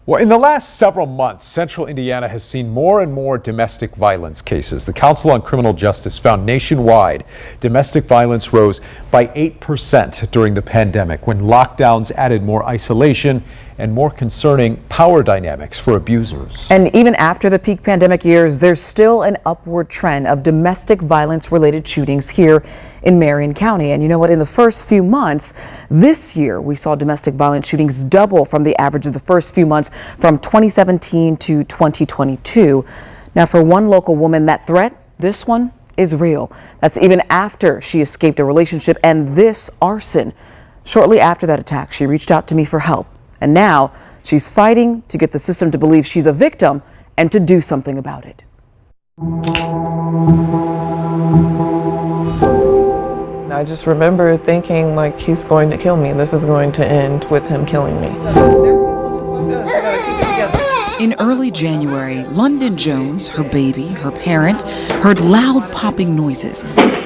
Well, in the last several months, Central Indiana has seen more and more domestic violence cases. The Council on Criminal Justice found nationwide domestic violence rose by 8% during the pandemic, when lockdowns added more isolation and more concerning power dynamics for abusers. And even after the peak pandemic years, there's still an upward trend of domestic violence related shootings here in Marion County. And you know what? In the first few months this year, we saw domestic violence shootings double from the average of the first few months from 2017 to 2022. Now, for one local woman, that threat, this one, is real. That's even after she escaped a relationship and this arson. Shortly after that attack, she reached out to me for help. And now she's fighting to get the system to believe she's a victim and to do something about it. I just remember thinking, like, he's going to kill me. This is going to end with him killing me. In early January, London Jones, her baby, her parents, heard loud popping noises.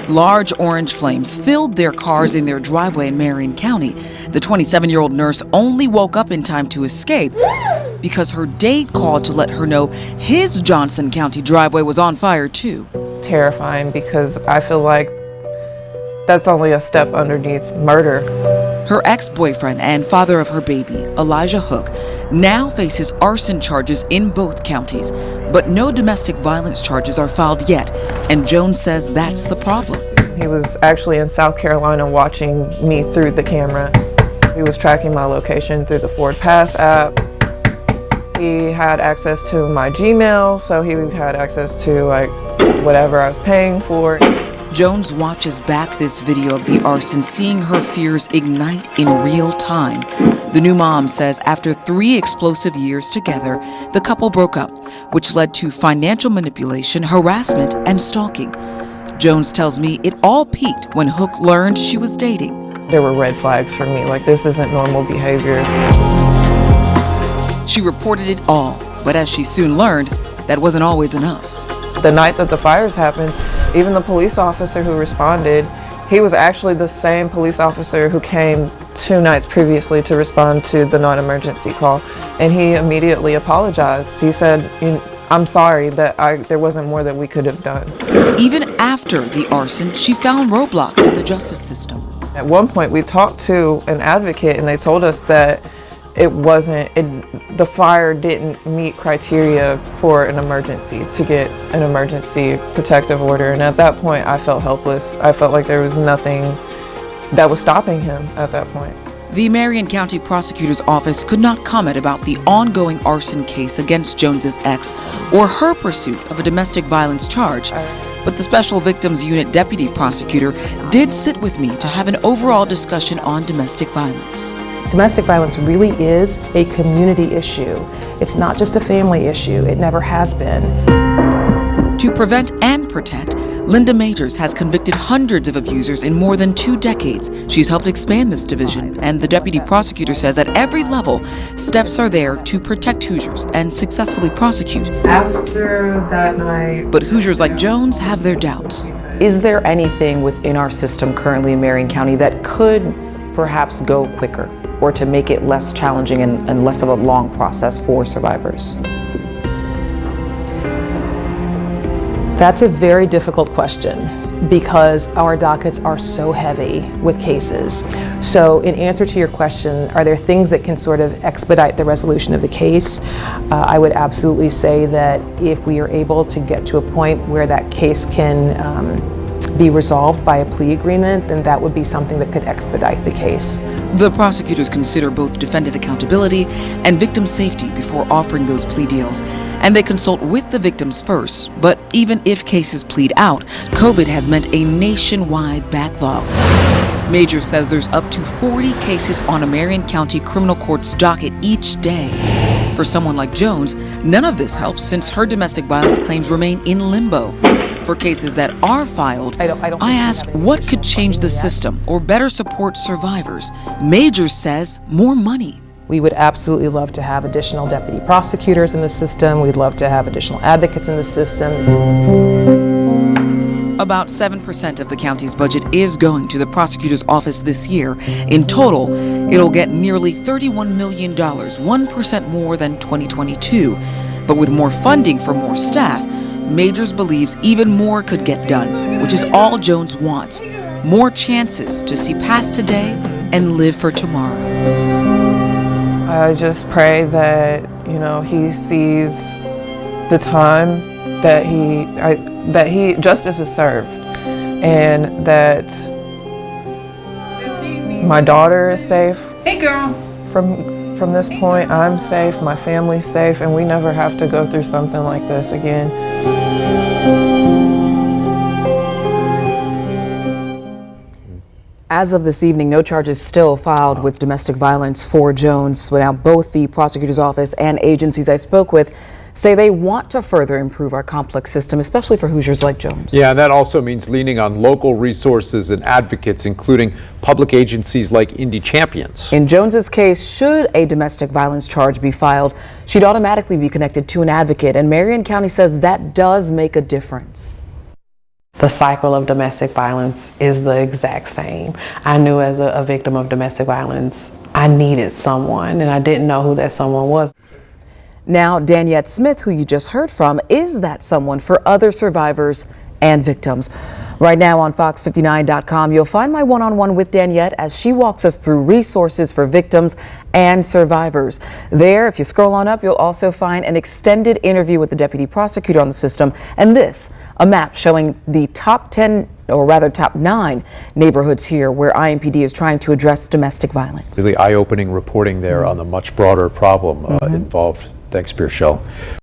Large orange flames filled their cars in their driveway in Marion County. The 27-year-old nurse only woke up in time to escape because her date called to let her know his Johnson County driveway was on fire too. Terrifying, because I feel like that's only a step underneath murder. Her ex-boyfriend and father of her baby, Elijah Hook, now faces arson charges in both counties, but no domestic violence charges are filed yet, and Jones says that's the problem. He was actually in South Carolina watching me through the camera. He was tracking my location through the Ford Pass app. He had access to my Gmail, so he had access to like whatever I was paying for. Jones watches back this video of the arson, seeing her fears ignite in real time. The new mom says after 3 explosive years together, the couple broke up, which led to financial manipulation, harassment, and stalking. Jones tells me it all peaked when Hook learned she was dating. There were red flags for me, like this isn't normal behavior. She reported it all, but as she soon learned, that wasn't always enough. The night that the fires happened, even the police officer who responded, he was actually the same police officer who came 2 nights previously to respond to the non-emergency call, and he immediately apologized. He said, "I'm sorry that there wasn't more that we could have done." Even after the arson, she found roadblocks in the justice system. At one point, we talked to an advocate, and they told us that the fire didn't meet criteria for an emergency, to get an emergency protective order. And at that point, I felt helpless. I felt like there was nothing that was stopping him at that point. The Marion County Prosecutor's Office could not comment about the ongoing arson case against Jones's ex or her pursuit of a domestic violence charge. But the Special Victims Unit Deputy Prosecutor did sit with me to have an overall discussion on domestic violence. Domestic violence really is a community issue. It's not just a family issue. It never has been. To prevent and protect, Linda Majors has convicted hundreds of abusers in more than 2 decades. She's helped expand this division, and the deputy prosecutor says at every level, steps are there to protect Hoosiers and successfully prosecute. After that night... But Hoosiers like Jones have their doubts. Is there anything within our system currently in Marion County that could perhaps go quicker, or to make it less challenging and less of a long process for survivors? That's a very difficult question because our dockets are so heavy with cases. So in answer to your question, are there things that can sort of expedite the resolution of the case? I would absolutely say that if we are able to get to a point where that case can be resolved by a plea agreement, then that would be something that could expedite the case. The prosecutors consider both defendant accountability and victim safety before offering those plea deals, and they consult with the victims first. But even if cases plead out, COVID has meant a nationwide backlog. Major says there's up to 40 cases on a Marion County criminal court's docket each day. For someone like Jones, none of this helps since her domestic violence claims remain in limbo. For cases that are filed, I asked what could change the system or better support survivors. Majors says more money. We would absolutely love to have additional deputy prosecutors in the system. We'd love to have additional advocates in the system. About 7% of the county's budget is going to the prosecutor's office this year. In total, it'll get nearly $31 million, 1% more than 2022. But with more funding for more staff, Majors believes even more could get done, which is all Jones wants. More chances to see past today and live for tomorrow. I just pray that, he sees the time that justice is served, and that my daughter is safe. Hey, girl. From this point, I'm safe, my family's safe, and we never have to go through something like this again. As of this evening, no charges still filed with domestic violence for Jones. Now, both the prosecutor's office and agencies I spoke with say they want to further improve our complex system, especially for Hoosiers like Jones. Yeah, and that also means leaning on local resources and advocates, including public agencies like Indy Champions. In Jones's case, should a domestic violence charge be filed, she'd automatically be connected to an advocate, and Marion County says that does make a difference. The cycle of domestic violence is the exact same. I knew as a victim of domestic violence, I needed someone, and I didn't know who that someone was. Now, Daniette Smith, who you just heard from, is that someone for other survivors and victims. Right now on Fox59.com, you'll find my one-on-one with Daniette as she walks us through resources for victims and survivors. There, if you scroll on up, you'll also find an extended interview with the deputy prosecutor on the system, and this, a map showing the top 10, or rather top 9 neighborhoods here where IMPD is trying to address domestic violence. Really eye-opening reporting there on the much broader problem involved. Thanks, Pierre Shell.